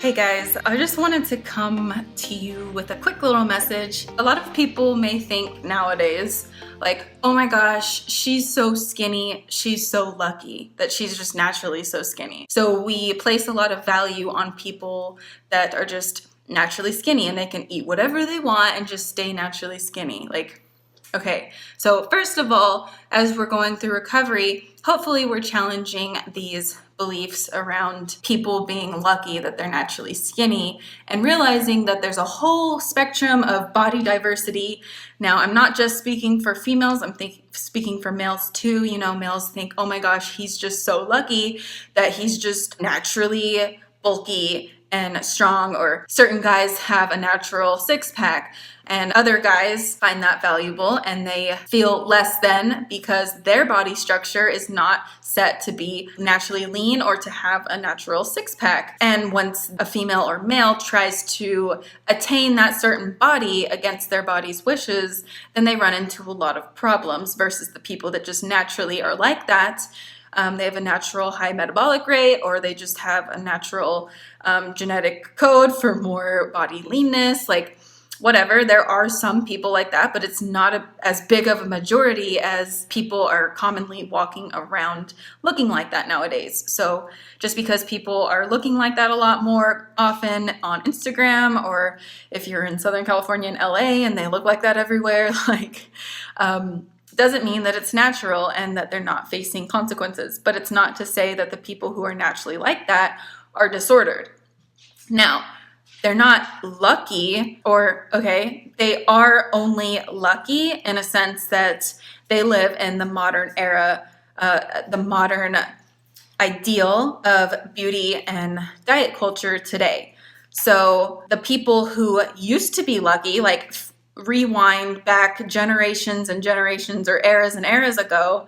Hey guys, I just wanted to come to you with a quick little message. A lot of people may think nowadays, like, oh my gosh, she's so skinny, she's so lucky that she's just naturally so skinny. So we place a lot of value on people that are just naturally skinny and they can eat whatever they want and just stay naturally skinny. Okay, so first of all, as we're going through recovery, hopefully we're challenging these beliefs around people being lucky that they're naturally skinny and realizing that there's a whole spectrum of body diversity. Now, I'm not just speaking for females, I'm speaking for males too. You know, males think, oh my gosh, he's just so lucky that he's just naturally bulky and strong, or certain guys have a natural six-pack and other guys find that valuable and they feel less than because their body structure is not set to be naturally lean or to have a natural six-pack. And once a female or male tries to attain that certain body against their body's wishes, then they run into a lot of problems versus the people that just naturally are like that. They have a natural high metabolic rate, or they just have a natural genetic code for more body leanness, like whatever. There are some people like that, but it's not as big of a majority as people are commonly walking around looking like that nowadays. So just because people are looking like that a lot more often on Instagram, or if you're in Southern California and LA and they look like that everywhere, doesn't mean that it's natural and that they're not facing consequences. But it's not to say that the people who are naturally like that are disordered. Now, they're not lucky, they are only lucky in a sense that they live in the modern era, the modern ideal of beauty and diet culture today. So the people who used to be lucky, like rewind back generations and generations or eras and eras ago,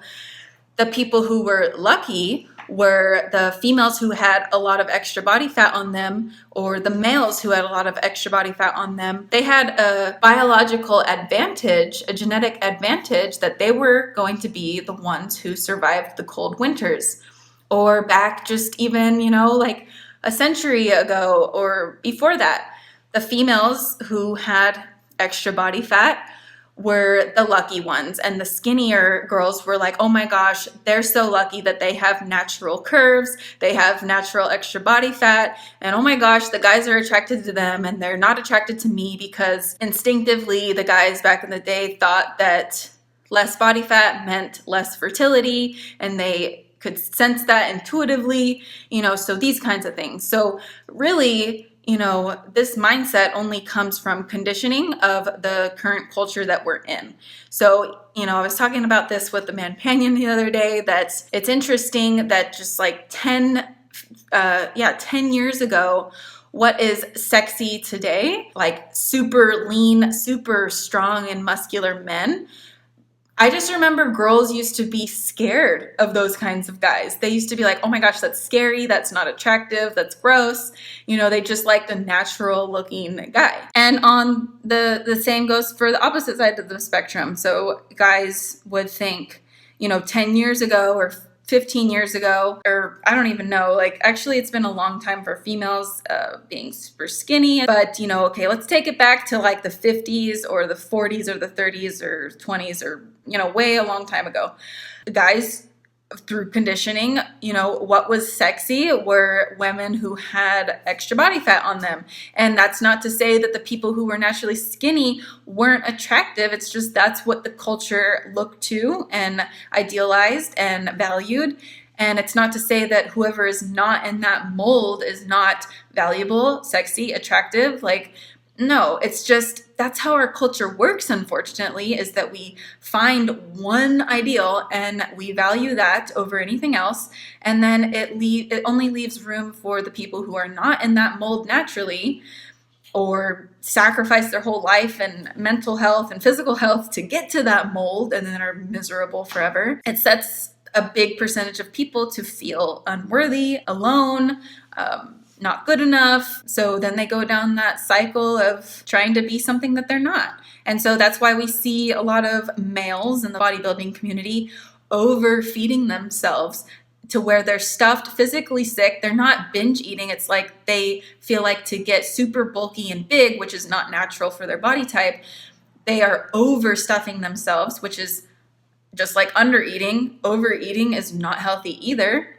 the people who were lucky were the females who had a lot of extra body fat on them, or the males who had a lot of extra body fat on them. They had a biological advantage, a genetic advantage, that they were going to be the ones who survived the cold winters. Or back just even, like a century ago or before that, the females who had extra body fat were the lucky ones, and the skinnier girls were like, oh my gosh, they're so lucky that they have natural curves, they have natural extra body fat, and oh my gosh, the guys are attracted to them and they're not attracted to me, because instinctively the guys back in the day thought that less body fat meant less fertility, and they could sense that intuitively, so these kinds of things. So really, this mindset only comes from conditioning of the current culture that we're in. So, I was talking about this with the Manpanion the other day, that it's interesting that just like 10 years ago, what is sexy today, like super lean, super strong and muscular men, I just remember girls used to be scared of those kinds of guys. They used to be like, oh my gosh, that's scary, that's not attractive, that's gross. They just liked a natural looking guy. And on the same goes for the opposite side of the spectrum. So guys would think, 10 years ago or 15 years ago, or I don't even know, actually it's been a long time for females being super skinny, but let's take it back to like the 50s or the 40s or the 30s or 20s, or way a long time ago. Guys, through conditioning, what was sexy were women who had extra body fat on them. And that's not to say that the people who were naturally skinny weren't attractive. It's just that's what the culture looked to and idealized and valued. And it's not to say that whoever is not in that mold is not valuable, sexy, attractive. No, it's just that's how our culture works, unfortunately, is that we find one ideal and we value that over anything else. And then it only leaves room for the people who are not in that mold naturally, or sacrifice their whole life and mental health and physical health to get to that mold and then are miserable forever. It sets a big percentage of people to feel unworthy, alone, not good enough. So then they go down that cycle of trying to be something that they're not. And so that's why we see a lot of males in the bodybuilding community overfeeding themselves to where they're stuffed, physically sick. They're not binge eating. It's like they feel like to get super bulky and big, which is not natural for their body type, they are overstuffing themselves, which is just like under eating. Overeating is not healthy either.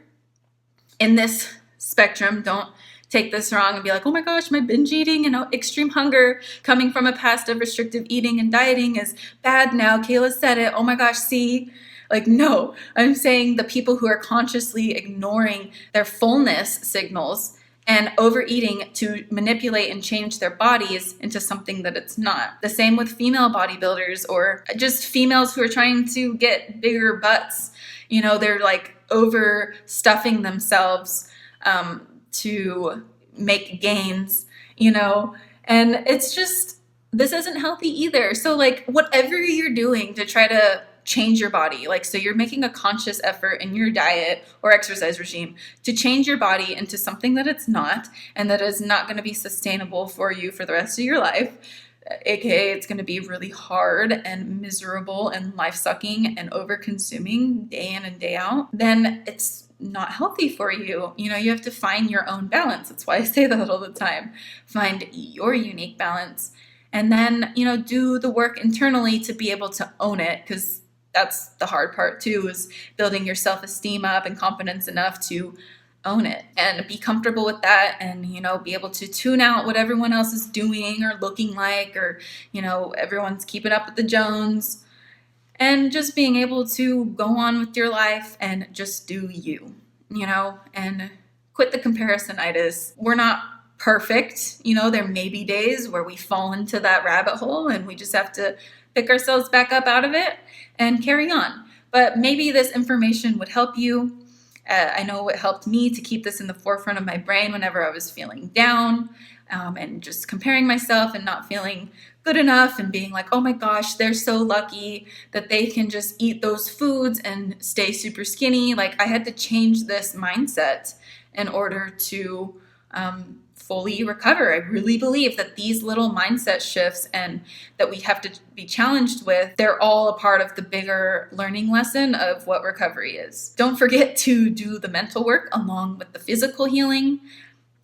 In this spectrum, don't take this wrong and be like, oh my gosh, my binge eating and extreme hunger coming from a past of restrictive eating and dieting is bad now. Kayla said it. Oh my gosh, see? Like, no, I'm saying the people who are consciously ignoring their fullness signals and overeating to manipulate and change their bodies into something that it's not. The same with female bodybuilders or just females who are trying to get bigger butts. They're like overstuffing themselves to make gains, and it's just, this isn't healthy either. So like whatever you're doing to try to change your body, like, so you're making a conscious effort in your diet or exercise regime to change your body into something that it's not, and that is not going to be sustainable for you for the rest of your life, aka it's going to be really hard and miserable and life-sucking and over-consuming day in and day out, then it's not healthy for you. You have to find your own balance. That's why I say that all the time. Find your unique balance, and then, do the work internally to be able to own it, because that's the hard part too, is building your self-esteem up and confidence enough to own it and be comfortable with that, and be able to tune out what everyone else is doing or looking like, or everyone's keeping up with the Jones, and just being able to go on with your life and just do you, and quit the comparisonitis. We're not perfect. There may be days where we fall into that rabbit hole and we just have to pick ourselves back up out of it and carry on. But maybe this information would help you. I know it helped me to keep this in the forefront of my brain whenever I was feeling down, and just comparing myself and not feeling good enough and being like, oh my gosh, they're so lucky that they can just eat those foods and stay super skinny. Like, I had to change this mindset in order to fully recover. I really believe that these little mindset shifts and that we have to be challenged with, they're all a part of the bigger learning lesson of what recovery is. Don't forget to do the mental work along with the physical healing.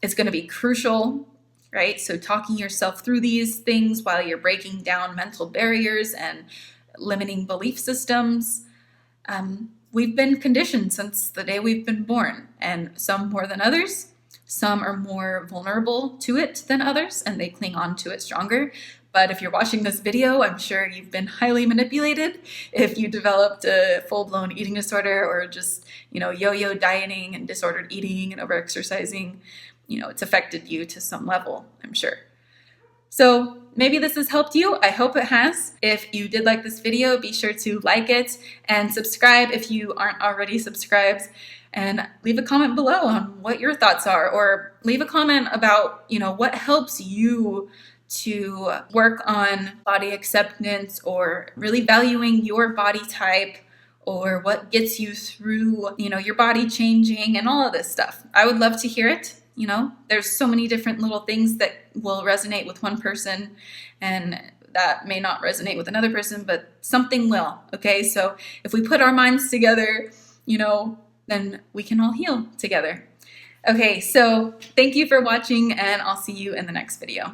It's going to be crucial, right? So talking yourself through these things while you're breaking down mental barriers and limiting belief systems. We've been conditioned since the day we've been born, and some more than others. Some are more vulnerable to it than others, and they cling on to it stronger. But if you're watching this video, I'm sure you've been highly manipulated. If you developed a full-blown eating disorder, or just, yo-yo dieting and disordered eating and overexercising, it's affected you to some level, I'm sure. So maybe this has helped you. I hope it has. If you did like this video, be sure to like it and subscribe if you aren't already subscribed. And leave a comment below on what your thoughts are, or leave a comment about, what helps you to work on body acceptance, or really valuing your body type, or what gets you through, your body changing and all of this stuff. I would love to hear it. There's so many different little things that will resonate with one person, and that may not resonate with another person, but something will. Okay. So if we put our minds together, then we can all heal together. Okay, so thank you for watching, and I'll see you in the next video.